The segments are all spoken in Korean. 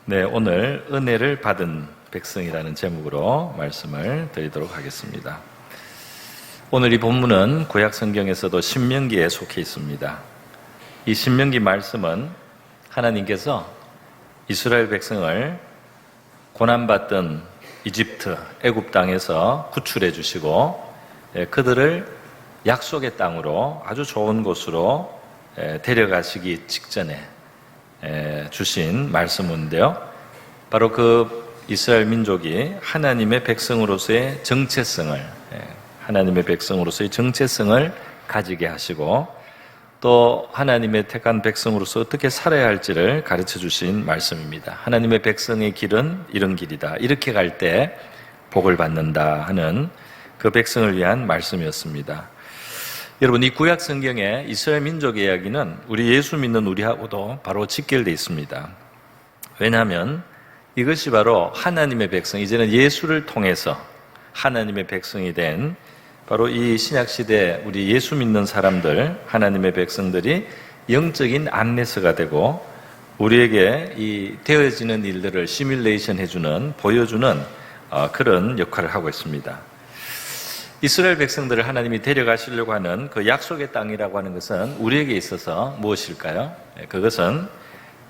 네, 오늘 은혜를 받은 백성이라는 제목으로 말씀을 드리도록 하겠습니다. 오늘 이 본문은 구약 성경에서도 신명기에 속해 있습니다. 이 신명기 말씀은 하나님께서 이스라엘 백성을 고난받던 이집트, 애굽 땅에서 구출해 주시고 그들을 약속의 땅으로 아주 좋은 곳으로 데려가시기 직전에 주신 말씀인데요. 바로 그 이스라엘 민족이 하나님의 백성으로서의 정체성을 가지게 하시고 또 하나님의 택한 백성으로서 어떻게 살아야 할지를 가르쳐 주신 말씀입니다. 하나님의 백성의 길은 이런 길이다. 이렇게 갈 때 복을 받는다 하는 그 백성을 위한 말씀이었습니다. 여러분, 이 구약 성경의 이스라엘 민족의 이야기는 우리 예수 믿는 우리하고도 바로 직결되어 있습니다. 왜냐하면 이것이 바로 하나님의 백성, 이제는 예수를 통해서 하나님의 백성이 된 바로 이 신약시대 우리 예수 믿는 사람들, 하나님의 백성들이 영적인 안내서가 되고 우리에게 이 되어지는 일들을 시뮬레이션 해주는, 보여주는 그런 역할을 하고 있습니다. 이스라엘 백성들을 하나님이 데려가시려고 하는 그 약속의 땅이라고 하는 것은 우리에게 있어서 무엇일까요? 그것은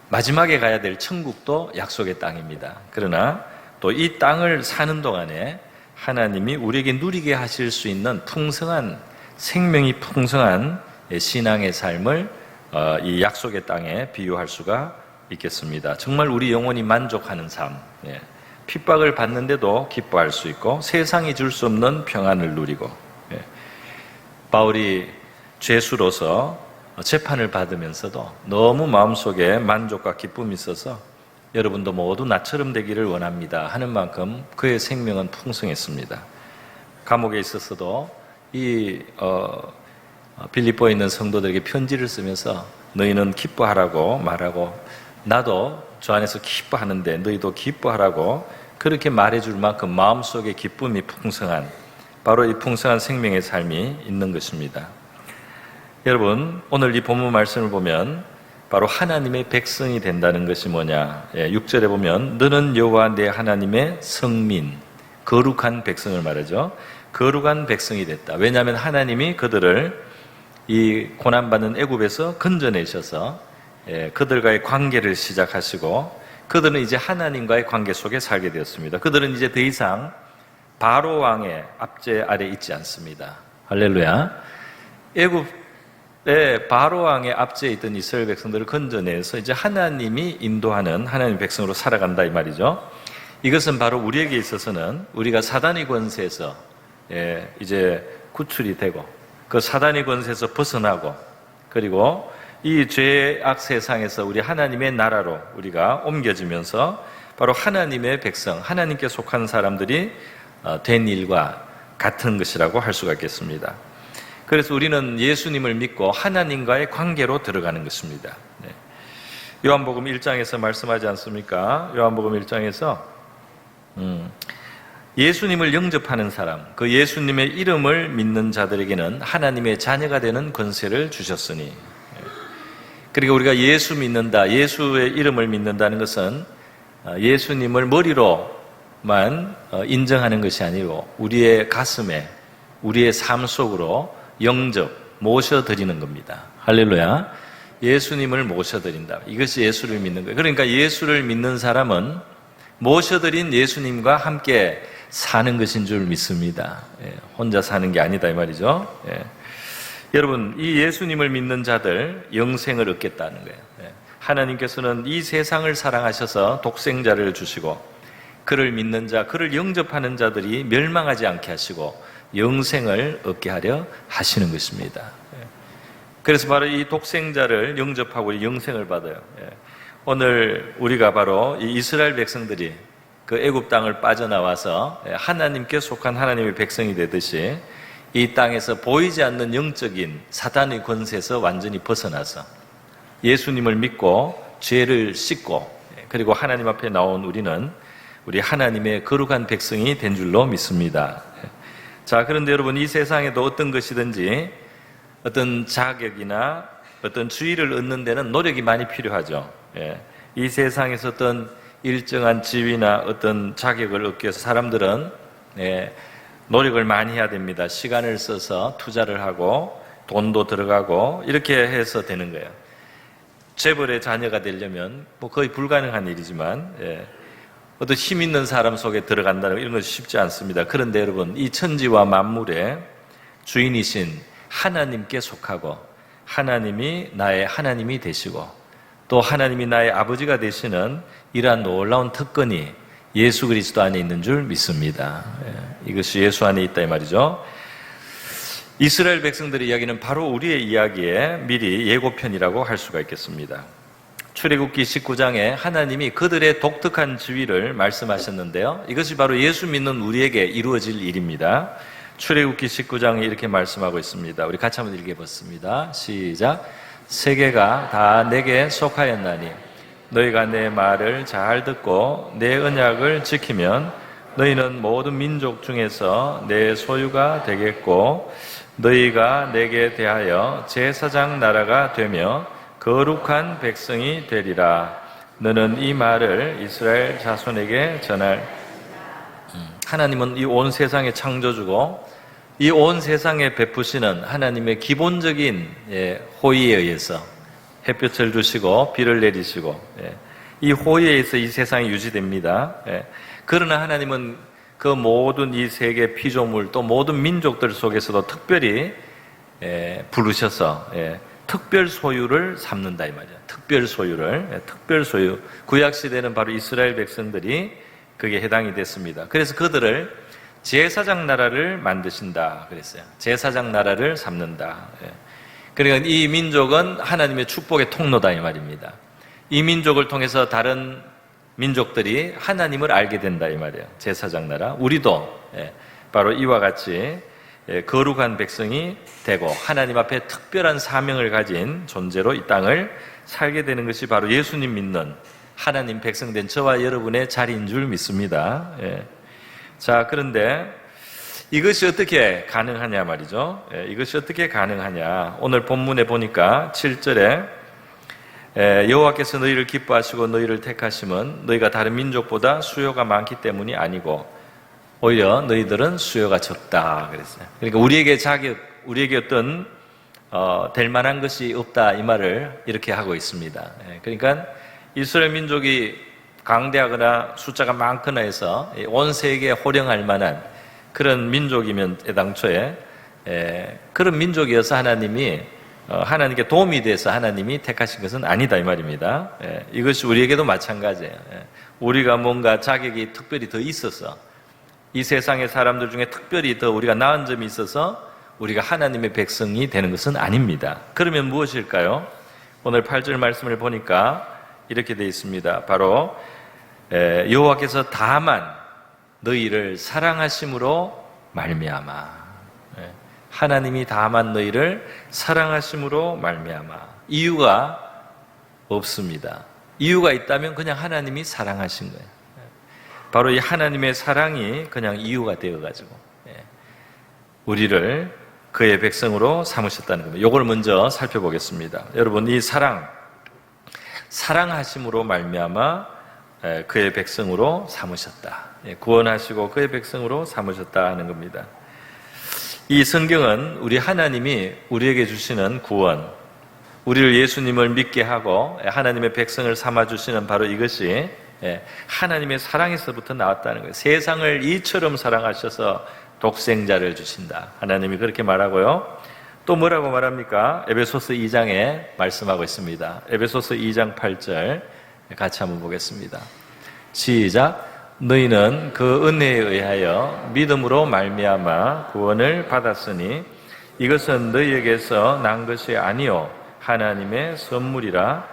마지막에 가야 될 천국도 약속의 땅입니다. 그러나 또 이 땅을 사는 동안에 하나님이 우리에게 누리게 하실 수 있는 풍성한, 생명이 풍성한 신앙의 삶을 이 약속의 땅에 비유할 수가 있겠습니다. 정말 우리 영혼이 만족하는 삶, 핍박을 받는데도 기뻐할 수 있고 세상이 줄 수 없는 평안을 누리고, 바울이 죄수로서 재판을 받으면서도 너무 마음속에 만족과 기쁨이 있어서 여러분도 모두 나처럼 되기를 원합니다 하는 만큼 그의 생명은 풍성했습니다. 감옥에 있었어도 이 빌립보에 있는 성도들에게 편지를 쓰면서 너희는 기뻐하라고 말하고 나도 저 안에서 기뻐하는데 너희도 기뻐하라고 그렇게 말해줄 만큼 마음속에 기쁨이 풍성한, 바로 이 풍성한 생명의 삶이 있는 것입니다. 여러분, 오늘 이 본문 말씀을 보면 바로 하나님의 백성이 된다는 것이 뭐냐? 6절에 보면 너는 여호와 내 하나님의 성민, 거룩한 백성을 말하죠. 거룩한 백성이 됐다. 왜냐하면 하나님이 그들을 이 고난받는 애굽에서 건져내셔서 그들과의 관계를 시작하시고 그들은 이제 하나님과의 관계 속에 살게 되었습니다. 그들은 이제 더 이상 바로 왕의 압제 아래 있지 않습니다. 할렐루야. 애굽의 바로 왕의 압제에 있던 이스라엘 백성들을 건져내서 이제 하나님이 인도하는 하나님의 백성으로 살아간다 이 말이죠. 이것은 바로 우리에게 있어서는 우리가 사단의 권세에서 이제 구출이 되고 그 사단의 권세에서 벗어나고 그리고 이 죄악 세상에서 우리 하나님의 나라로 우리가 옮겨지면서 바로 하나님의 백성, 하나님께 속한 사람들이 된 일과 같은 것이라고 할 수가 있겠습니다. 그래서 우리는 예수님을 믿고 하나님과의 관계로 들어가는 것입니다. 요한복음 1장에서 말씀하지 않습니까? 요한복음 1장에서 예수님을 영접하는 사람, 그 예수님의 이름을 믿는 자들에게는 하나님의 자녀가 되는 권세를 주셨으니, 그러니까 우리가 예수 믿는다, 예수의 이름을 믿는다는 것은 예수님을 머리로만 인정하는 것이 아니고 우리의 가슴에, 우리의 삶 속으로 영접, 모셔드리는 겁니다. 할렐루야. 예수님을 모셔드린다. 이것이 예수를 믿는 거예요. 그러니까 예수를 믿는 사람은 모셔드린 예수님과 함께 사는 것인 줄 믿습니다. 혼자 사는 게 아니다 이 말이죠. 여러분, 이 예수님을 믿는 자들 영생을 얻겠다는 거예요. 하나님께서는 이 세상을 사랑하셔서 독생자를 주시고 그를 믿는 자, 그를 영접하는 자들이 멸망하지 않게 하시고 영생을 얻게 하려 하시는 것입니다. 그래서 바로 이 독생자를 영접하고 영생을 받아요. 오늘 우리가 바로 이 이스라엘 백성들이 그 애굽 땅을 빠져나와서 하나님께 속한 하나님의 백성이 되듯이 이 땅에서 보이지 않는 영적인 사단의 권세에서 완전히 벗어나서 예수님을 믿고 죄를 씻고 그리고 하나님 앞에 나온 우리는 우리 하나님의 거룩한 백성이 된 줄로 믿습니다. 자, 그런데 여러분, 이 세상에도 어떤 것이든지 어떤 자격이나 어떤 주의를 얻는 데는 노력이 많이 필요하죠. 이 세상에서 어떤 일정한 지위나 어떤 자격을 얻기 위해서 사람들은 노력을 많이 해야 됩니다. 시간을 써서 투자를 하고 돈도 들어가고 이렇게 해서 되는 거예요. 재벌의 자녀가 되려면 뭐 거의 불가능한 일이지만 어떤 힘 있는 사람 속에 들어간다는 이런 것이 쉽지 않습니다. 그런데 여러분, 이 천지와 만물의 주인이신 하나님께 속하고 하나님이 나의 하나님이 되시고 또 하나님이 나의 아버지가 되시는 이러한 놀라운 특권이 예수 그리스도 안에 있는 줄 믿습니다. 이것이 예수 안에 있다 이 말이죠. 이스라엘 백성들의 이야기는 바로 우리의 이야기의 미리 예고편이라고 할 수가 있겠습니다. 출애굽기 19장에 하나님이 그들의 독특한 지위를 말씀하셨는데요. 이것이 바로 예수 믿는 우리에게 이루어질 일입니다. 출애굽기 19장에 이렇게 말씀하고 있습니다. 우리 같이 한번 읽어보겠습니다. 시작. 세계가 다 내게 속하였나니 너희가 내 말을 잘 듣고 내 언약을 지키면 너희는 모든 민족 중에서 내 소유가 되겠고 너희가 내게 대하여 제사장 나라가 되며 거룩한 백성이 되리라. 너는 이 말을 이스라엘 자손에게 전할. 하나님은 이 온 세상의 창조주고 이 온 세상에 베푸시는 하나님의 기본적인 호의에 의해서 햇볕을 주시고 비를 내리시고 이 호의에 의해서 이 세상이 유지됩니다. 그러나 하나님은 그 모든 이 세계 피조물 또 모든 민족들 속에서도 특별히 부르셔서 특별 소유를 삼는다 이 말이야. 특별 소유를, 특별 소유. 구약 시대는 바로 이스라엘 백성들이 그게 해당이 됐습니다. 그래서 그들을 제사장 나라를 만드신다 그랬어요. 제사장 나라를 삼는다. 그러니까 이 민족은 하나님의 축복의 통로다 이 말입니다. 이 민족을 통해서 다른 민족들이 하나님을 알게 된다 이 말이에요. 제사장 나라. 우리도 바로 이와 같이 거룩한 백성이 되고 하나님 앞에 특별한 사명을 가진 존재로 이 땅을 살게 되는 것이 바로 예수님 믿는 하나님 백성된 저와 여러분의 자리인 줄 믿습니다. 자, 그런데 이것이 어떻게 가능하냐 말이죠. 이것이 어떻게 가능하냐. 오늘 본문에 보니까 7절에 여호와께서 너희를 기뻐하시고 너희를 택하심은 너희가 다른 민족보다 수요가 많기 때문이 아니고 오히려 너희들은 수요가 적다 그랬어요. 그러니까 우리에게 어떤 될 만한 것이 없다 이 말을 이렇게 하고 있습니다. 그러니까 이스라엘 민족이 강대하거나 숫자가 많거나 해서 온 세계에 호령할 만한 그런 민족이면 애당초에 그런 민족이어서 하나님이 하나님께 도움이 돼서 하나님이 택하신 것은 아니다 이 말입니다. 이것이 우리에게도 마찬가지예요. 우리가 뭔가 자격이 특별히 더 있어서 이 세상의 사람들 중에 특별히 더 우리가 나은 점이 있어서 우리가 하나님의 백성이 되는 것은 아닙니다. 그러면 무엇일까요? 오늘 8절 말씀을 보니까 이렇게 되어 있습니다. 바로 여호와께서 다만 너희를 사랑하심으로 말미암아. 하나님이 다만 너희를 사랑하심으로 말미암아. 이유가 없습니다. 이유가 있다면 그냥 하나님이 사랑하신 거예요. 바로 이 하나님의 사랑이 그냥 이유가 되어가지고 우리를 그의 백성으로 삼으셨다는 겁니다. 이걸 먼저 살펴보겠습니다. 여러분, 이 사랑하심으로 말미암아 그의 백성으로 삼으셨다. 구원하시고 그의 백성으로 삼으셨다 하는 겁니다. 이 성경은 우리 하나님이 우리에게 주시는 구원, 우리를 예수님을 믿게 하고 하나님의 백성을 삼아주시는 바로 이것이 하나님의 사랑에서부터 나왔다는 거예요. 세상을 이처럼 사랑하셔서 독생자를 주신다. 하나님이 그렇게 말하고요. 또 뭐라고 말합니까? 에베소서 2장에 말씀하고 있습니다. 에베소서 2장 8절 같이 한번 보겠습니다. 시작. 너희는 그 은혜에 의하여 믿음으로 말미암아 구원을 받았으니 이것은 너희에게서 난 것이 아니요 하나님의 선물이라.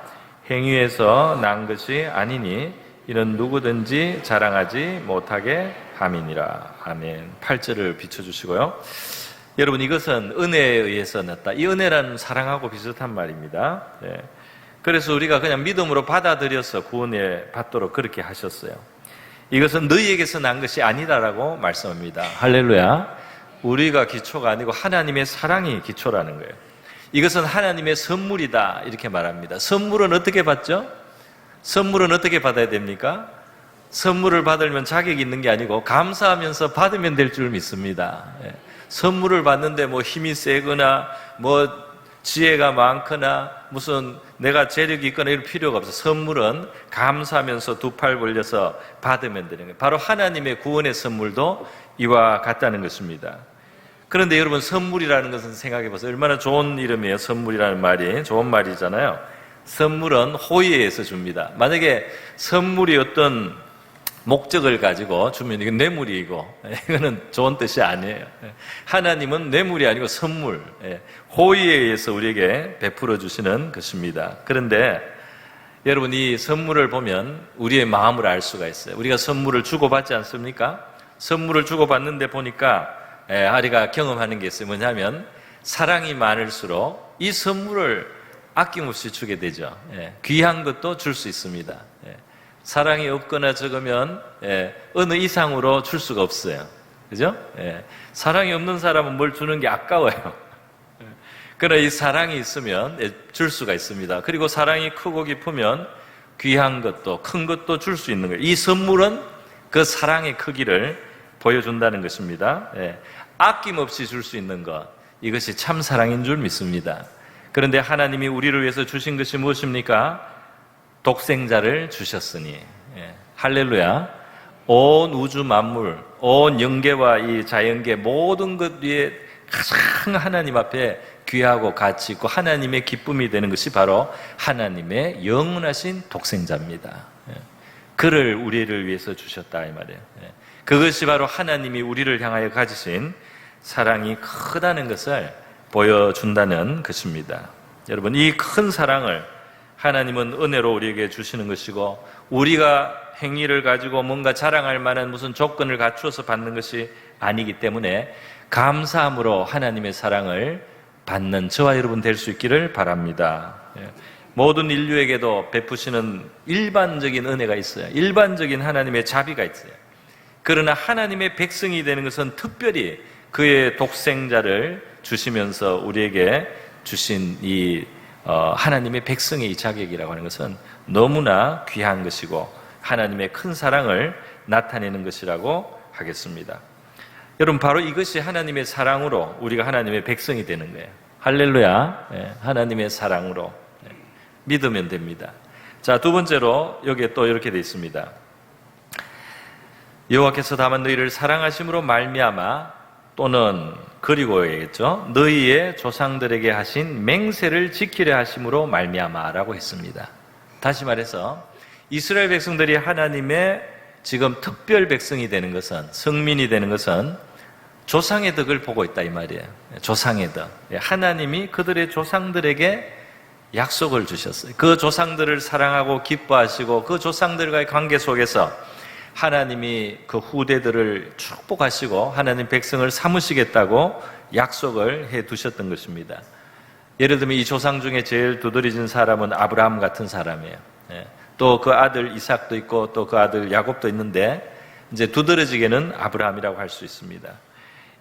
행위에서 난 것이 아니니 이는 누구든지 자랑하지 못하게 함이니라. 아멘. 8절을 비춰주시고요. 여러분, 이것은 은혜에 의해서 났다. 이 은혜라는 사랑하고 비슷한 말입니다. 그래서 우리가 그냥 믿음으로 받아들여서 구원을 받도록 그렇게 하셨어요. 이것은 너희에게서 난 것이 아니다라고 말씀합니다. 할렐루야. 우리가 기초가 아니고 하나님의 사랑이 기초라는 거예요. 이것은 하나님의 선물이다 이렇게 말합니다. 선물은 어떻게 받죠? 선물은 어떻게 받아야 됩니까? 선물을 받으면 자격이 있는 게 아니고 감사하면서 받으면 될 줄 믿습니다. 선물을 받는데 뭐 힘이 세거나 뭐 지혜가 많거나 무슨 내가 재력이 있거나 이럴 필요가 없어요. 선물은 감사하면서 두 팔 벌려서 받으면 되는 거예요. 바로 하나님의 구원의 선물도 이와 같다는 것입니다. 그런데 여러분, 선물이라는 것은 생각해 보세요. 얼마나 좋은 이름이에요. 선물이라는 말이 좋은 말이잖아요. 선물은 호의에 의해서 줍니다. 만약에 선물이 어떤 목적을 가지고 주면 이건 뇌물이고, 이거는 좋은 뜻이 아니에요. 하나님은 뇌물이 아니고 선물, 호의에 의해서 우리에게 베풀어 주시는 것입니다. 그런데 여러분, 이 선물을 보면 우리의 마음을 알 수가 있어요. 우리가 선물을 주고받지 않습니까? 선물을 주고받는데 보니까 우리가 경험하는 게 있어요. 뭐냐면 사랑이 많을수록 이 선물을 아낌없이 주게 되죠. 귀한 것도 줄 수 있습니다. 사랑이 없거나 적으면 어느 이상으로 줄 수가 없어요. 그죠? 사랑이 없는 사람은 뭘 주는 게 아까워요. 그러나 이 사랑이 있으면 줄 수가 있습니다. 그리고 사랑이 크고 깊으면 귀한 것도 큰 것도 줄 수 있는 거예요. 이 선물은 그 사랑의 크기를 보여준다는 것입니다. 아낌없이 줄 수 있는 것, 이것이 참 사랑인 줄 믿습니다. 그런데 하나님이 우리를 위해서 주신 것이 무엇입니까? 독생자를 주셨으니, 할렐루야. 온 우주 만물, 온 영계와 이 자연계 모든 것 위에 가장 하나님 앞에 귀하고 가치 있고 하나님의 기쁨이 되는 것이 바로 하나님의 영원하신 독생자입니다. 그를 우리를 위해서 주셨다 이 말이에요. 그것이 바로 하나님이 우리를 향하여 가지신 사랑이 크다는 것을 보여준다는 것입니다. 여러분, 이 큰 사랑을 하나님은 은혜로 우리에게 주시는 것이고, 우리가 행위를 가지고 뭔가 자랑할 만한 무슨 조건을 갖추어서 받는 것이 아니기 때문에 감사함으로 하나님의 사랑을 받는 저와 여러분 될 수 있기를 바랍니다. 모든 인류에게도 베푸시는 일반적인 은혜가 있어요. 일반적인 하나님의 자비가 있어요. 그러나 하나님의 백성이 되는 것은 특별히 그의 독생자를 주시면서 우리에게 주신 이 하나님의 백성의 이 자격이라고 하는 것은 너무나 귀한 것이고 하나님의 큰 사랑을 나타내는 것이라고 하겠습니다. 여러분, 바로 이것이 하나님의 사랑으로 우리가 하나님의 백성이 되는 거예요. 할렐루야. 하나님의 사랑으로 믿으면 됩니다. 자, 두 번째로 여기에 또 이렇게 되어 있습니다. 여호와께서 다만 너희를 사랑하심으로 말미암아, 또는 그리고겠죠, 너희의 조상들에게 하신 맹세를 지키려 하심으로 말미암아라고 했습니다. 다시 말해서 이스라엘 백성들이 하나님의 지금 특별 백성이 되는 것은, 성민이 되는 것은 조상의 덕을 보고 있다 이 말이에요. 조상의 덕. 하나님이 그들의 조상들에게 약속을 주셨어요. 그 조상들을 사랑하고 기뻐하시고 그 조상들과의 관계 속에서 하나님이 그 후대들을 축복하시고 하나님 백성을 삼으시겠다고 약속을 해 두셨던 것입니다. 예를 들면 이 조상 중에 제일 두드러진 사람은 아브라함 같은 사람이에요. 또 그 아들 이삭도 있고 또 그 아들 야곱도 있는데, 이제 두드러지게는 아브라함이라고 할 수 있습니다.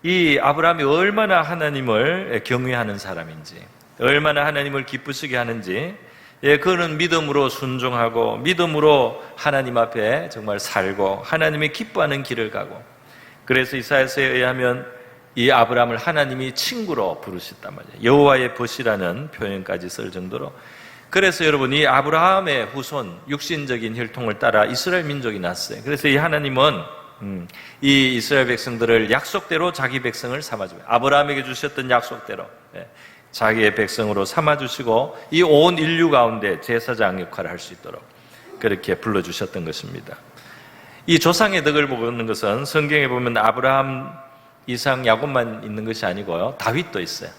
이 아브라함이 얼마나 하나님을 경외하는 사람인지, 얼마나 하나님을 기쁘시게 하는지, 그는 믿음으로 순종하고 믿음으로 하나님 앞에 정말 살고 하나님이 기뻐하는 길을 가고, 그래서 이사야서에 의하면 이 아브라함을 하나님이 친구로 부르셨단 말이에요. 여호와의 벗이라는 표현까지 쓸 정도로. 그래서 여러분, 이 아브라함의 후손, 육신적인 혈통을 따라 이스라엘 민족이 났어요. 그래서 이 하나님은 이 이스라엘 백성들을 약속대로 자기 백성을 삼아줍니다. 아브라함에게 주셨던 약속대로 자기의 백성으로 삼아주시고 이 온 인류 가운데 제사장 역할을 할 수 있도록 그렇게 불러주셨던 것입니다. 이 조상의 덕을 보는 것은 성경에 보면 아브라함, 이삭, 야곱만 있는 것이 아니고요, 다윗도 있어요.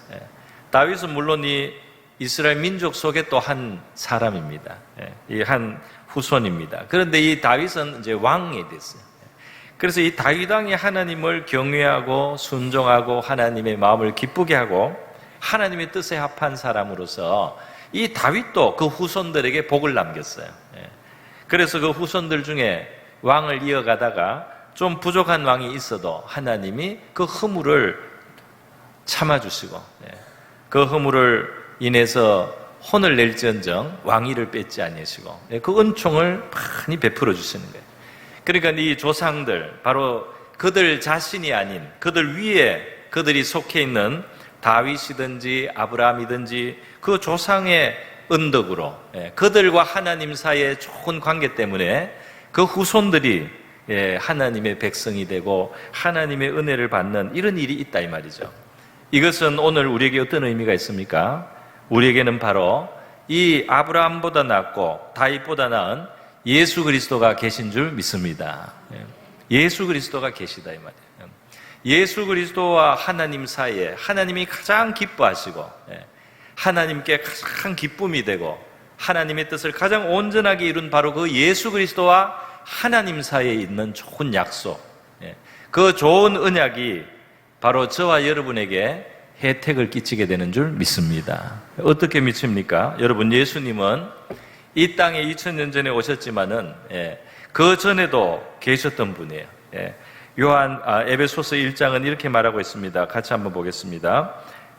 다윗은 물론 이 이스라엘 민족 속에 또 한 사람입니다. 이 한 후손입니다. 그런데 이 다윗은 이제 왕이 됐어요. 그래서 이 다윗 왕이 하나님을 경외하고 순종하고 하나님의 마음을 기쁘게 하고 하나님의 뜻에 합한 사람으로서 이 다윗도 그 후손들에게 복을 남겼어요. 그래서 그 후손들 중에 왕을 이어가다가 좀 부족한 왕이 있어도 하나님이 그 허물을 참아주시고 그 허물을 인해서 혼을 낼지언정 왕위를 뺏지 아니하시고 그 은총을 많이 베풀어 주시는 거예요. 그러니까 이 조상들, 바로 그들 자신이 아닌 그들 위에 그들이 속해 있는 다윗이든지 아브라함이든지 그 조상의 은덕으로 그들과 하나님 사이의 좋은 관계 때문에 그 후손들이 하나님의 백성이 되고 하나님의 은혜를 받는 이런 일이 있다 이 말이죠. 이것은 오늘 우리에게 어떤 의미가 있습니까? 우리에게는 바로 이 아브라함보다 낫고 다윗보다 나은 예수 그리스도가 계신 줄 믿습니다. 예수 그리스도가 계시다 이 말이에요. 예수 그리스도와 하나님 사이에 하나님이 가장 기뻐하시고 하나님께 가장 기쁨이 되고 하나님의 뜻을 가장 온전하게 이룬 바로 그 예수 그리스도와 하나님 사이에 있는 좋은 약속, 그 좋은 언약이 바로 저와 여러분에게 혜택을 끼치게 되는 줄 믿습니다. 어떻게 믿습니까? 여러분, 예수님은 이 땅에 2000년 전에 오셨지만은 그 전에도 계셨던 분이에요. 에베소서 1장은 이렇게 말하고 있습니다. 같이 한번 보겠습니다.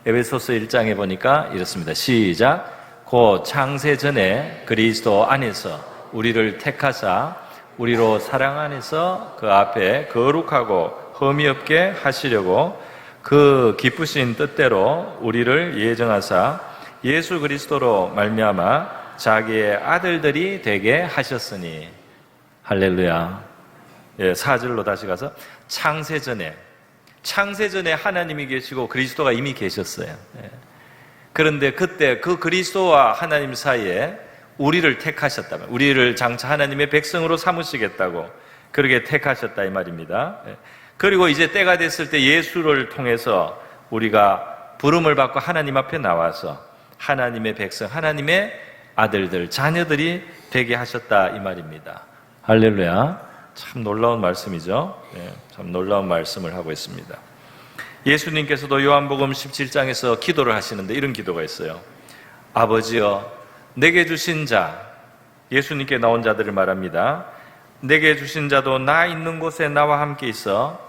에베소서 1장에 보니까 이렇습니다. 시작. 곧 창세 전에 그리스도 안에서 우리를 택하사 우리로 사랑 안에서 그 앞에 거룩하고 흠이 없게 하시려고 그 기쁘신 뜻대로 우리를 예정하사 예수 그리스도로 말미암아 자기의 아들들이 되게 하셨으니. 할렐루야. 4절로 다시 가서 창세 전에 하나님이 계시고 그리스도가 이미 계셨어요. 그런데 그때 그 그리스도와 하나님 사이에 우리를 택하셨다면, 우리를 장차 하나님의 백성으로 삼으시겠다고 그렇게 택하셨다 이 말입니다. 그리고 이제 때가 됐을 때 예수를 통해서 우리가 부름을 받고 하나님 앞에 나와서 하나님의 백성, 하나님의 아들들, 자녀들이 되게 하셨다 이 말입니다. 할렐루야. 참 놀라운 말씀이죠. 참 놀라운 말씀을 하고 있습니다. 예수님께서도 요한복음 17장에서 기도를 하시는데 이런 기도가 있어요. 아버지여, 내게 주신 자, 예수님께 나온 자들을 말합니다. 내게 주신 자도 나 있는 곳에 나와 함께 있어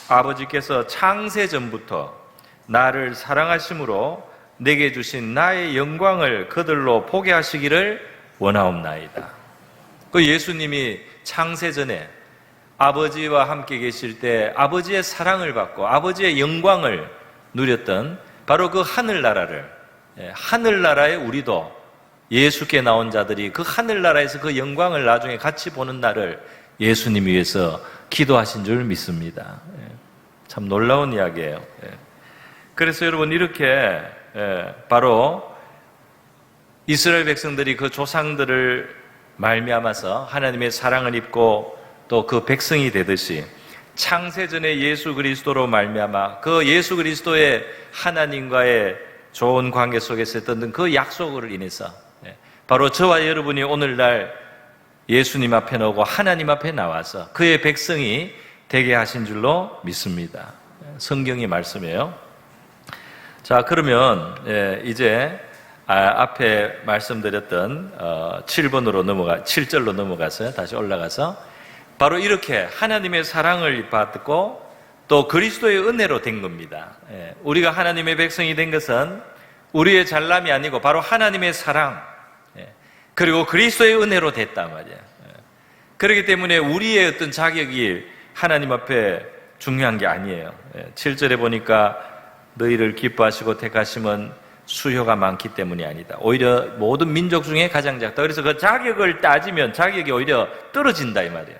아버지께서 창세 전부터 나를 사랑하심으로 내게 주신 나의 영광을 그들로 보게 하시기를 원하옵나이다. 그 예수님이 창세 전에 아버지와 함께 계실 때 아버지의 사랑을 받고 아버지의 영광을 누렸던 바로 그 하늘나라에 우리도 예수께 나온 자들이 그 하늘나라에서 그 영광을 나중에 같이 보는 날을 예수님 위해서 기도하신 줄 믿습니다. 참 놀라운 이야기예요. 그래서 여러분, 이렇게 바로 이스라엘 백성들이 그 조상들을 말미암아서 하나님의 사랑을 입고 또 그 백성이 되듯이 창세전에 예수 그리스도로 말미암아 그 예수 그리스도의 하나님과의 좋은 관계 속에서 했던 그 약속을 인해서 바로 저와 여러분이 오늘날 예수님 앞에 나오고 하나님 앞에 나와서 그의 백성이 되게 하신 줄로 믿습니다. 성경의 말씀이에요. 자, 그러면 이제 앞에 말씀드렸던 7절로 넘어가서 다시 올라가서 바로 이렇게 하나님의 사랑을 받고 또 그리스도의 은혜로 된 겁니다. 우리가 하나님의 백성이 된 것은 우리의 잘남이 아니고 바로 하나님의 사랑 그리고 그리스도의 은혜로 됐단 말이에요. 그렇기 때문에 우리의 어떤 자격이 하나님 앞에 중요한 게 아니에요. 7절에 보니까 너희를 기뻐하시고 택하심은 수효가 많기 때문이 아니다. 오히려 모든 민족 중에 가장 작다. 그래서 그 자격을 따지면 자격이 오히려 떨어진다 이 말이에요.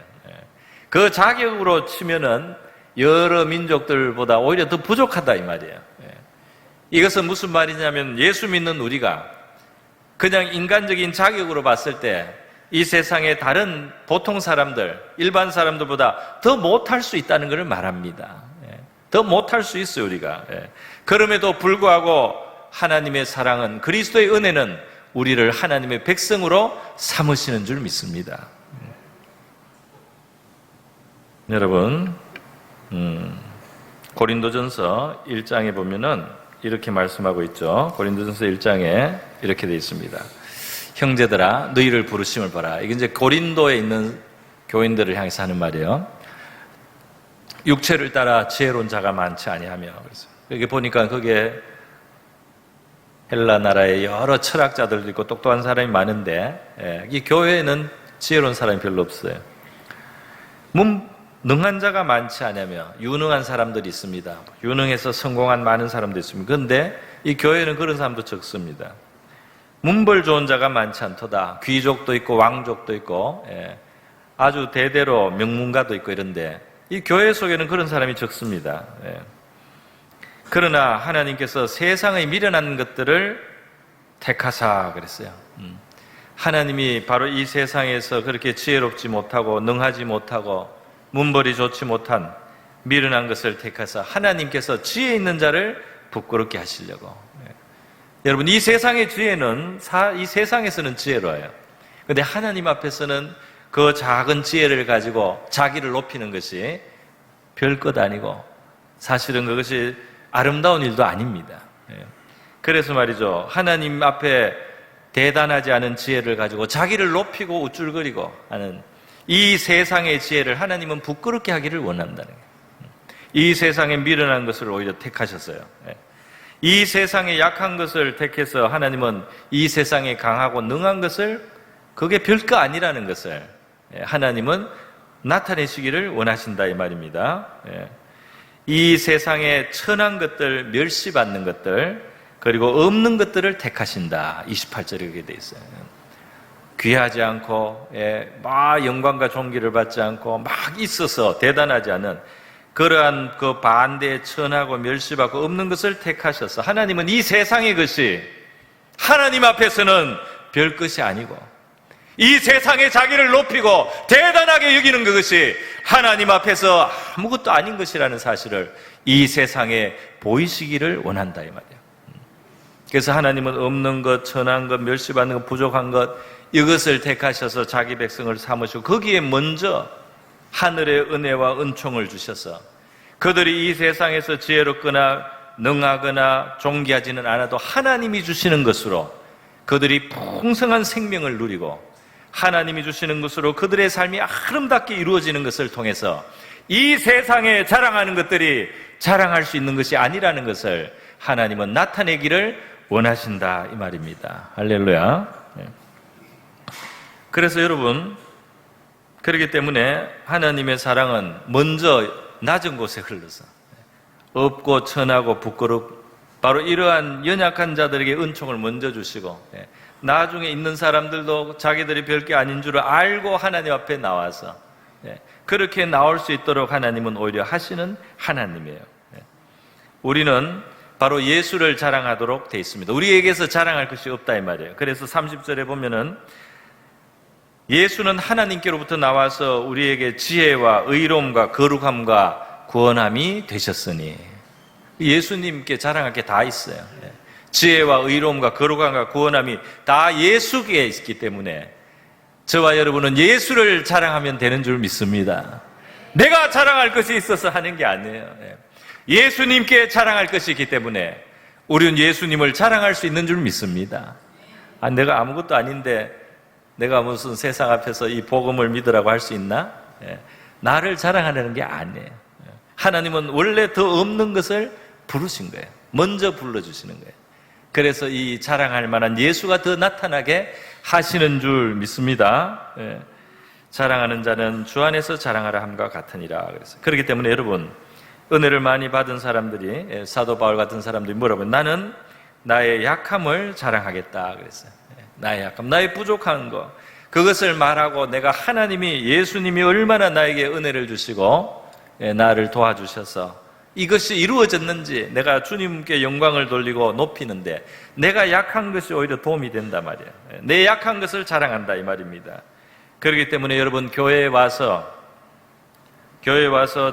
그 자격으로 치면은 여러 민족들보다 오히려 더 부족하다 이 말이에요. 이것은 무슨 말이냐면 예수 믿는 우리가 그냥 인간적인 자격으로 봤을 때 이 세상의 다른 보통 사람들, 일반 사람들보다 더 못할 수 있다는 것을 말합니다. 더 못할 수 있어요, 우리가. 그럼에도 불구하고 하나님의 사랑은, 그리스도의 은혜는 우리를 하나님의 백성으로 삼으시는 줄 믿습니다. 여러분, 고린도전서 1장에 보면은 이렇게 말씀하고 있죠. 고린도전서 1장에 이렇게 되어 있습니다. 형제들아, 너희를 부르심을 봐라. 이게 이제 고린도에 있는 교인들을 향해서 하는 말이에요. 육체를 따라 지혜로운 자가 많지 아니하며. 그래서 여기 보니까 그게 헬라 나라에 여러 철학자들도 있고 똑똑한 사람이 많은데 이 교회에는 지혜로운 사람이 별로 없어요. 능한 자가 많지 않으며 유능한 사람들이 있습니다. 유능해서 성공한 많은 사람도 있습니다. 그런데 이 교회는 그런 사람도 적습니다. 문벌 좋은 자가 많지 않도다. 귀족도 있고 왕족도 있고 아주 대대로 명문가도 있고 이런데 이 교회 속에는 그런 사람이 적습니다. 그러나 하나님께서 세상의 미련한 것들을 택하사 그랬어요. 하나님이 바로 이 세상에서 그렇게 지혜롭지 못하고 능하지 못하고 문벌이 좋지 못한 미련한 것을 택하사 하나님께서 지혜 있는 자를 부끄럽게 하시려고. 여러분, 이 세상의 지혜는 이 세상에서는 지혜로워요. 그런데 하나님 앞에서는 그 작은 지혜를 가지고 자기를 높이는 것이 별것 아니고 사실은 그것이 아름다운 일도 아닙니다. 그래서 말이죠, 하나님 앞에 대단하지 않은 지혜를 가지고 자기를 높이고 우쭐거리고 하는 이 세상의 지혜를 하나님은 부끄럽게 하기를 원한다는 거예요. 이 세상에 미련한 것을 오히려 택하셨어요. 이 세상에 약한 것을 택해서 하나님은 이 세상에 강하고 능한 것을 그게 별거 아니라는 것을 하나님은 나타내시기를 원하신다 이 말입니다. 이 세상에 천한 것들, 멸시받는 것들, 그리고 없는 것들을 택하신다. 28절에 그렇게 돼 있어요. 귀하지 않고 막 영광과 존귀를 받지 않고 막 있어서 대단하지 않은 그러한 그 반대에 천하고 멸시받고 없는 것을 택하셔서 하나님은 이 세상의 것이 하나님 앞에서는 별 것이 아니고 이 세상에 자기를 높이고 대단하게 여기는 그것이 하나님 앞에서 아무것도 아닌 것이라는 사실을 이 세상에 보이시기를 원한다 이 말이에요. 그래서 하나님은 없는 것, 천한 것, 멸시받는 것, 부족한 것 이것을 택하셔서 자기 백성을 삼으시고 거기에 먼저 하늘의 은혜와 은총을 주셔서 그들이 이 세상에서 지혜롭거나 능하거나 존귀하지는 않아도 하나님이 주시는 것으로 그들이 풍성한 생명을 누리고 하나님이 주시는 것으로 그들의 삶이 아름답게 이루어지는 것을 통해서 이 세상에 자랑하는 것들이 자랑할 수 있는 것이 아니라는 것을 하나님은 나타내기를 원하신다 이 말입니다. 할렐루야. 그래서 여러분, 그렇기 때문에 하나님의 사랑은 먼저 낮은 곳에 흘러서 없고 천하고 부끄럽고 바로 이러한 연약한 자들에게 은총을 먼저 주시고 나중에 있는 사람들도 자기들이 별게 아닌 줄 알고 하나님 앞에 나와서 그렇게 나올 수 있도록 하나님은 오히려 하시는 하나님이에요. 우리는 바로 예수를 자랑하도록 되어 있습니다. 우리에게서 자랑할 것이 없다 이 말이에요. 그래서 30절에 보면은 예수는 하나님께로부터 나와서 우리에게 지혜와 의로움과 거룩함과 구원함이 되셨으니 예수님께 자랑할 게 다 있어요. 지혜와 의로움과 거룩함과 구원함이 다 예수께 있기 때문에 저와 여러분은 예수를 자랑하면 되는 줄 믿습니다. 내가 자랑할 것이 있어서 하는 게 아니에요. 예수님께 자랑할 것이 있기 때문에 우리는 예수님을 자랑할 수 있는 줄 믿습니다. 내가 아무것도 아닌데 내가 무슨 세상 앞에서 이 복음을 믿으라고 할 수 있나? 나를 자랑하려는 게 아니에요. 하나님은 원래 더 없는 것을 부르신 거예요. 먼저 불러주시는 거예요. 그래서 이 자랑할 만한 예수가 더 나타나게 하시는 줄 믿습니다. 자랑하는 자는 주 안에서 자랑하라 함과 같으니라. 그렇기 때문에 여러분, 은혜를 많이 받은 사람들이, 사도 바울 같은 사람들이 뭐라고 해요? 나는 나의 약함을 자랑하겠다 그랬어요. 나의 약함, 나의 부족한 것, 그것을 말하고 내가 하나님이, 예수님이 얼마나 나에게 은혜를 주시고 나를 도와주셔서 이것이 이루어졌는지 내가 주님께 영광을 돌리고 높이는데 내가 약한 것이 오히려 도움이 된단 말이에요. 내 약한 것을 자랑한다 이 말입니다. 그렇기 때문에 여러분, 교회에 와서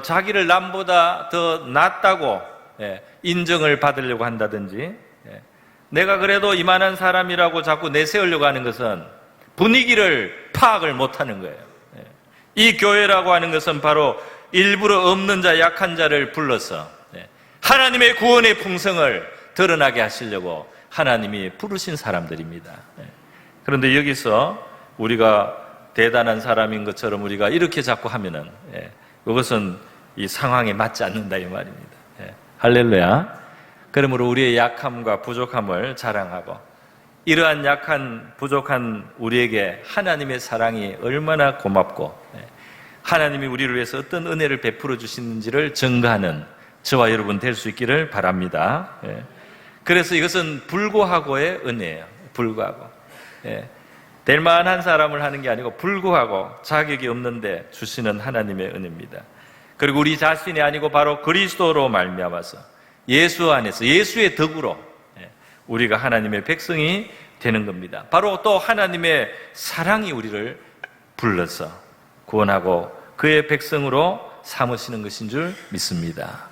자기를 남보다 더 낫다고 인정을 받으려고 한다든지 내가 그래도 이만한 사람이라고 자꾸 내세우려고 하는 것은 분위기를 파악을 못하는 거예요. 이 교회라고 하는 것은 바로 일부러 없는 자, 약한 자를 불러서 하나님의 구원의 풍성을 드러나게 하시려고 하나님이 부르신 사람들입니다. 그런데 여기서 우리가 대단한 사람인 것처럼 우리가 이렇게 자꾸 하면은 그것은 이 상황에 맞지 않는다 이 말입니다. 할렐루야. 그러므로 우리의 약함과 부족함을 자랑하고 이러한 약한 부족한 우리에게 하나님의 사랑이 얼마나 고맙고 하나님이 우리를 위해서 어떤 은혜를 베풀어 주시는지를 증거하는 저와 여러분 될 수 있기를 바랍니다. 그래서 이것은 불구하고의 은혜예요. 불구하고. 될 만한 사람을 하는 게 아니고 불구하고 자격이 없는데 주시는 하나님의 은혜입니다. 그리고 우리 자신이 아니고 바로 그리스도로 말미암아서 예수 안에서 예수의 덕으로 우리가 하나님의 백성이 되는 겁니다. 바로 또 하나님의 사랑이 우리를 불러서 구원하고 그의 백성으로 삼으시는 것인 줄 믿습니다.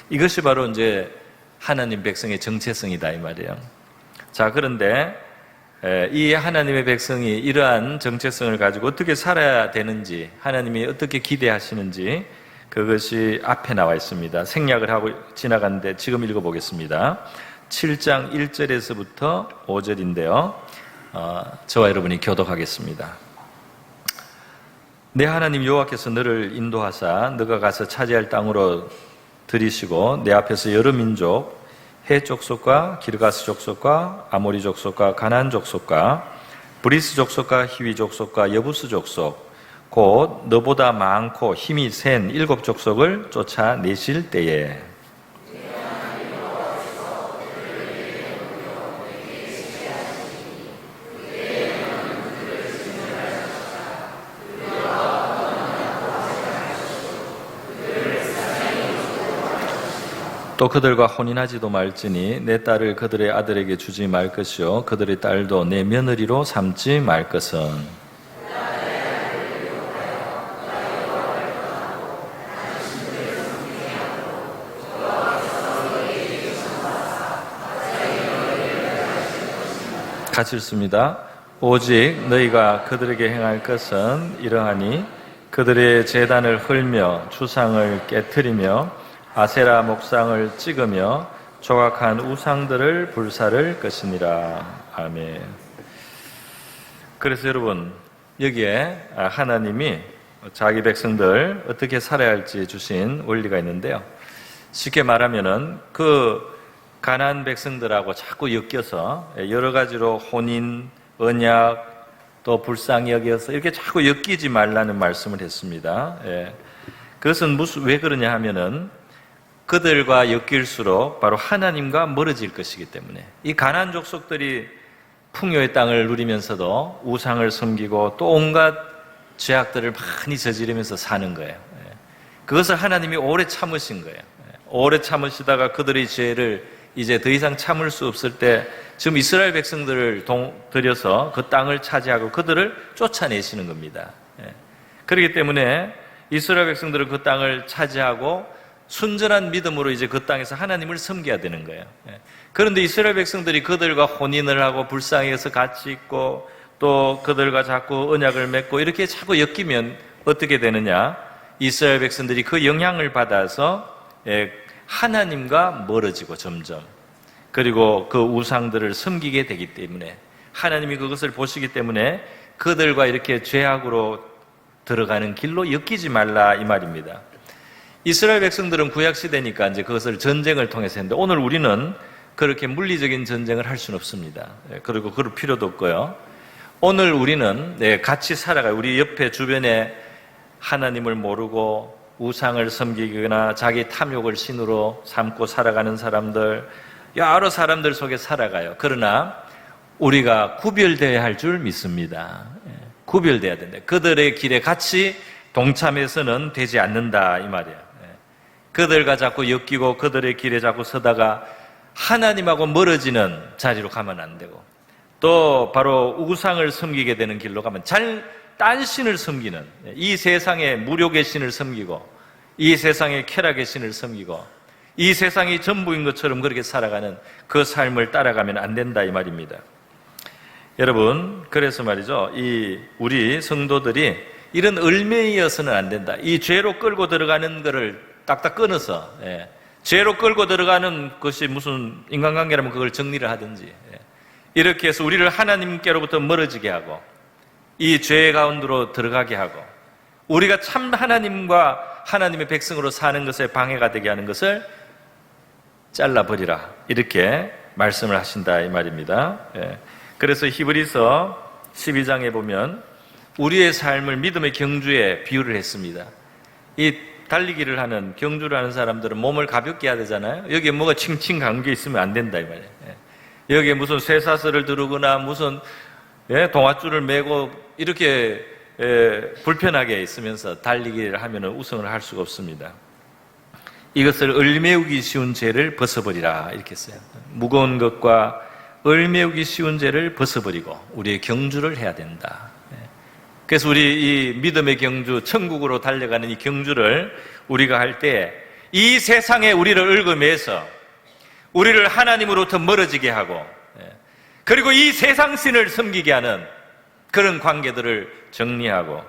이것이 바로 이제 하나님 백성의 정체성이다 이 말이에요. 자, 그런데 이 하나님의 백성이 이러한 정체성을 가지고 어떻게 살아야 되는지, 하나님이 어떻게 기대하시는지 그것이 앞에 나와 있습니다. 생략을 하고 지나갔는데 지금 읽어보겠습니다. 7장 1절에서부터 5절인데요. 저와 여러분이 교독하겠습니다. 내 하나님 여호와께서 너를 인도하사 너가 가서 차지할 땅으로 들이시고 내 앞에서 여러 민족 헷 족속과 기르가스 족속과 아모리 족속과 가나안 족속과 브리스 족속과 히위 족속과 여부스 족속 곧 너보다 많고 힘이 센 7 족속을 쫓아내실 때에 또 그들과 혼인하지도 말지니 내 딸을 그들의 아들에게 주지 말 것이요 그들의 딸도 내 며느리로 삼지 말 것은 같이 읽습니다. 오직 너희가 그들에게 행할 것은 이러하니 그들의 제단을 헐며 주상을 깨트리며 아세라 목상을 찍으며 조각한 우상들을 불사를 것이니라. 아멘. 그래서 여러분 여기에 하나님이 자기 백성들 어떻게 살아야 할지 주신 원리가 있는데요. 쉽게 말하면은 그 가나안 백성들하고 자꾸 엮여서 여러 가지로 혼인, 언약, 또 불쌍히 여겨서 이렇게 자꾸 엮이지 말라는 말씀을 했습니다. 그것은 왜 그러냐 하면은 그들과 엮일수록 바로 하나님과 멀어질 것이기 때문에 이 가나안 족속들이 풍요의 땅을 누리면서도 우상을 섬기고 또 온갖 죄악들을 많이 저지르면서 사는 거예요. 그것을 하나님이 오래 참으신 거예요. 오래 참으시다가 그들의 죄를 이제 더 이상 참을 수 없을 때 지금 이스라엘 백성들을 들여서 그 땅을 차지하고 그들을 쫓아내시는 겁니다. 그렇기 때문에 이스라엘 백성들은 그 땅을 차지하고 순전한 믿음으로 이제 그 땅에서 하나님을 섬겨야 되는 거예요. 그런데 이스라엘 백성들이 그들과 혼인을 하고 불쌍해서 같이 있고 또 그들과 자꾸 언약을 맺고 이렇게 자꾸 엮이면 어떻게 되느냐? 이스라엘 백성들이 그 영향을 받아서 하나님과 멀어지고 점점 그리고 그 우상들을 섬기게 되기 때문에 하나님이 그것을 보시기 때문에 그들과 이렇게 죄악으로 들어가는 길로 엮이지 말라 이 말입니다. 이스라엘 백성들은 구약시대니까 이제 그것을 전쟁을 통해서 했는데 오늘 우리는 그렇게 물리적인 전쟁을 할 수는 없습니다. 그리고 그럴 필요도 없고요. 오늘 우리는 같이 살아가요. 우리 옆에 주변에 하나님을 모르고 우상을 섬기거나 자기 탐욕을 신으로 삼고 살아가는 사람들, 여러 사람들 속에 살아가요. 그러나 우리가 구별되어야 할 줄 믿습니다. 구별되어야 된다. 그들의 길에 같이 동참해서는 되지 않는다 이 말이에요. 그들과 자꾸 엮이고 그들의 길에 자꾸 서다가 하나님하고 멀어지는 자리로 가면 안 되고 또 바로 우상을 섬기게 되는 길로 가면 딴 신을 섬기는 이 세상의 무력의 신을 섬기고 이 세상의 쾌락의 신을 섬기고 이 세상이 전부인 것처럼 그렇게 살아가는 그 삶을 따라가면 안 된다 이 말입니다. 여러분 그래서 말이죠. 우리 성도들이 이런 을매이어서는 안 된다. 이 죄로 끌고 들어가는 거를 딱딱 끊어서 죄로 끌고 들어가는 것이 무슨 인간관계라면 그걸 정리를 하든지 이렇게 해서 우리를 하나님께로부터 멀어지게 하고 이 죄 가운데로 들어가게 하고 우리가 참 하나님과 하나님의 백성으로 사는 것에 방해가 되게 하는 것을 잘라버리라 이렇게 말씀을 하신다 이 말입니다. 그래서 히브리서 12장에 보면 우리의 삶을 믿음의 경주에 비유를 했습니다. 이 달리기를 하는, 경주를 하는 사람들은 몸을 가볍게 해야 되잖아요. 여기에 뭐가 칭칭 감겨 있으면 안 된다 이 말이에요. 여기에 무슨 쇠사슬을 두르거나 무슨 동아줄을 메고 이렇게 불편하게 있으면서 달리기를 하면 우승을 할 수가 없습니다. 이것을 얼매우기 쉬운 죄를 벗어버리라 이렇게 했어요. 무거운 것과 얼매우기 쉬운 죄를 벗어버리고 우리의 경주를 해야 된다. 그래서 우리 이 믿음의 경주, 천국으로 달려가는 이 경주를 우리가 할 때 이 세상에 우리를 얽어매서 우리를 하나님으로부터 멀어지게 하고, 그리고 이 세상 신을 섬기게 하는 그런 관계들을 정리하고,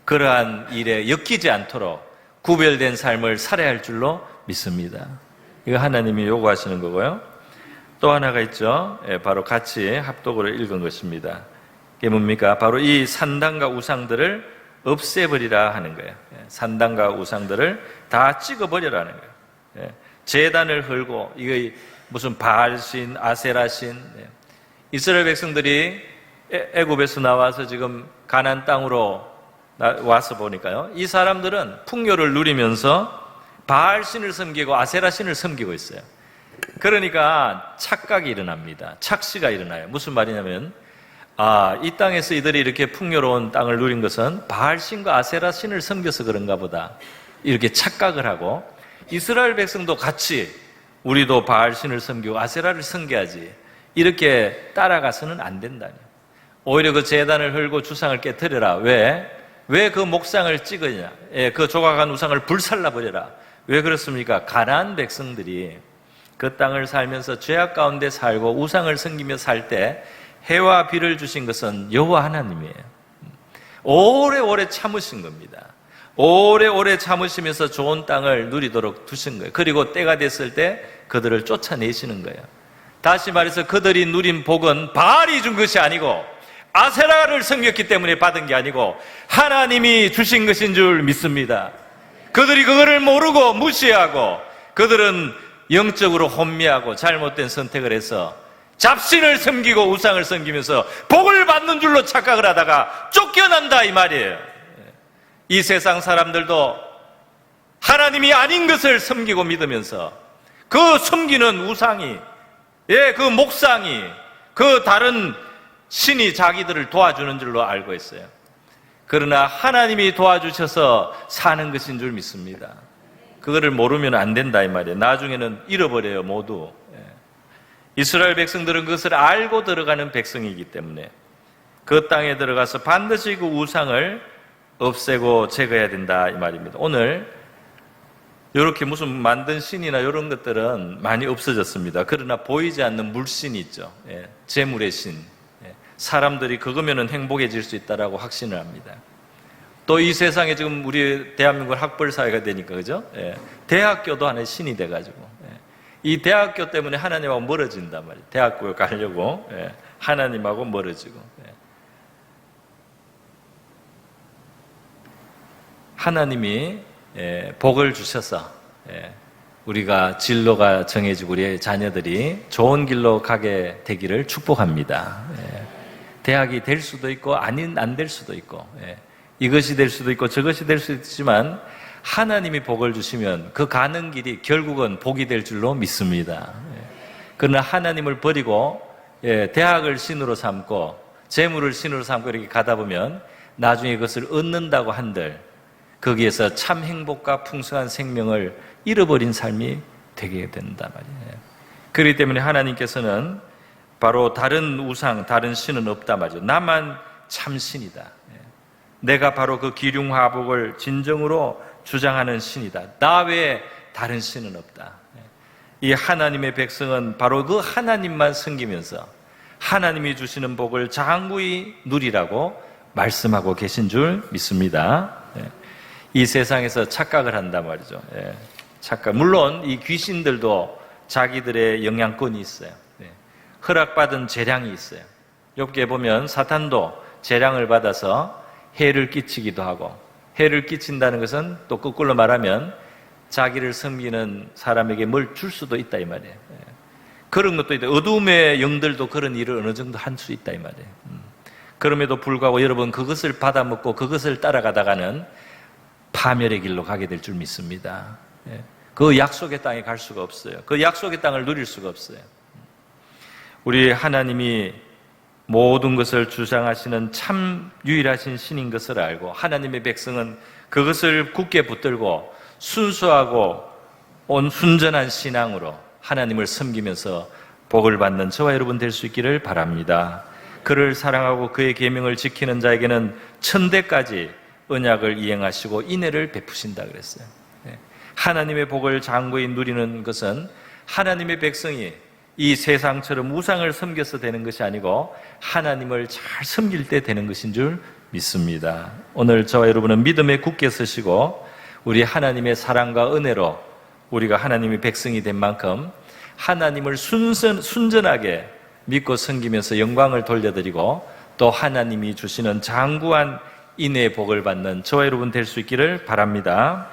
그러한 일에 엮이지 않도록 구별된 삶을 살아야 할 줄로 믿습니다. 이거 하나님이 요구하시는 거고요. 또 하나가 있죠. 바로 같이 합독으로 읽은 것입니다. 이게 뭡니까? 바로 이 산당과 우상들을 없애버리라 하는 거예요. 산당과 우상들을 다 찍어버리라는 거예요. 제단을 헐고, 이거 무슨 바알신, 아세라신, 이스라엘 백성들이 애굽에서 나와서 지금 가나안 땅으로 와서 보니까요, 이 사람들은 풍요를 누리면서 바알신을 섬기고 아세라신을 섬기고 있어요. 그러니까 착각이 일어납니다. 착시가 일어나요. 무슨 말이냐면, 이 땅에서 이들이 이렇게 풍요로운 땅을 누린 것은 바알신과 아세라신을 섬겨서 그런가 보다, 이렇게 착각을 하고, 이스라엘 백성도 같이 우리도 바알신을 섬기고 아세라를 섬겨야지, 이렇게 따라가서는 안 된다니. 오히려 그 제단을 헐고 주상을 깨뜨려라. 왜 그 목상을 찍으냐? 그 조각한 우상을 불살라버려라. 왜 그렇습니까? 가나안 백성들이 그 땅을 살면서 죄악 가운데 살고 우상을 섬기며 살 때 해와 비를 주신 것은 여호와 하나님이에요. 오래오래 참으신 겁니다. 오래오래 참으시면서 좋은 땅을 누리도록 두신 거예요. 그리고 때가 됐을 때 그들을 쫓아내시는 거예요. 다시 말해서 그들이 누린 복은 바알이 준 것이 아니고 아세라를 섬겼기 때문에 받은 게 아니고 하나님이 주신 것인 줄 믿습니다. 그들이 그거를 모르고 무시하고, 그들은 영적으로 혼미하고 잘못된 선택을 해서 잡신을 섬기고 우상을 섬기면서 복을 받는 줄로 착각을 하다가 쫓겨난다 이 말이에요. 이 세상 사람들도 하나님이 아닌 것을 섬기고 믿으면서 그 섬기는 우상이, 그 목상이, 그 다른 신이 자기들을 도와주는 줄로 알고 있어요. 그러나 하나님이 도와주셔서 사는 것인 줄 믿습니다. 그거를 모르면 안 된다 이 말이에요. 나중에는 잃어버려요 모두. 이스라엘 백성들은 그것을 알고 들어가는 백성이기 때문에 그 땅에 들어가서 반드시 그 우상을 없애고 제거해야 된다 이 말입니다. 오늘 이렇게 무슨 만든 신이나 이런 것들은 많이 없어졌습니다. 그러나 보이지 않는 물신이 있죠. 재물의 신. 사람들이 그거면은 행복해질 수 있다라고 확신을 합니다. 또 이 세상에 지금 우리 대한민국 학벌 사회가 되니까, 그죠? 대학교도 하나의 신이 돼가지고, 이 대학교 때문에 하나님하고 멀어진단 말이에요. 대학교에 가려고 하나님하고 멀어지고. 하나님이 복을 주셔서 우리가 진로가 정해지고 우리의 자녀들이 좋은 길로 가게 되기를 축복합니다. 대학이 될 수도 있고 안 될 수도 있고, 이것이 될 수도 있고 저것이 될 수도 있지만 하나님이 복을 주시면 그 가는 길이 결국은 복이 될 줄로 믿습니다. 그러나 하나님을 버리고 대학을 신으로 삼고 재물을 신으로 삼고 이렇게 가다 보면 나중에 그것을 얻는다고 한들 거기에서 참 행복과 풍성한 생명을 잃어버린 삶이 되게 된단 말이에요. 그렇기 때문에 하나님께서는 바로 다른 우상, 다른 신은 없다 말이죠. 나만 참 신이다. 내가 바로 그 기륭화복을 진정으로 주장하는 신이다. 나 외에 다른 신은 없다. 이 하나님의 백성은 바로 그 하나님만 섬기면서 하나님이 주시는 복을 장구히 누리라고 말씀하고 계신 줄 믿습니다. 이 세상에서 착각을 한단 말이죠. 착각. 물론 이 귀신들도 자기들의 영향권이 있어요. 허락받은 재량이 있어요. 욥기에 보면 사탄도 재량을 받아서 해를 끼치기도 하고, 해를 끼친다는 것은 또 거꾸로 말하면 자기를 섬기는 사람에게 뭘 줄 수도 있다 이 말이에요. 그런 것도 있다. 어둠의 영들도 그런 일을 어느 정도 할 수 있다 이 말이에요. 그럼에도 불구하고 여러분 그것을 받아먹고 그것을 따라가다가는 파멸의 길로 가게 될 줄 믿습니다. 그 약속의 땅에 갈 수가 없어요. 그 약속의 땅을 누릴 수가 없어요. 우리 하나님이 모든 것을 주장하시는 참 유일하신 신인 것을 알고 하나님의 백성은 그것을 굳게 붙들고 순수하고 순전한 신앙으로 하나님을 섬기면서 복을 받는 저와 여러분 될 수 있기를 바랍니다. 그를 사랑하고 그의 계명을 지키는 자에게는 천대까지 언약을 이행하시고 인애를 베푸신다 그랬어요. 하나님의 복을 장고히 누리는 것은 하나님의 백성이 이 세상처럼 우상을 섬겨서 되는 것이 아니고 하나님을 잘 섬길 때 되는 것인 줄 믿습니다. 오늘 저와 여러분은 믿음에 굳게 서시고 우리 하나님의 사랑과 은혜로 우리가 하나님의 백성이 된 만큼 하나님을 순전하게 믿고 섬기면서 영광을 돌려드리고 또 하나님이 주시는 장구한 인애의 복을 받는 저와 여러분 될 수 있기를 바랍니다.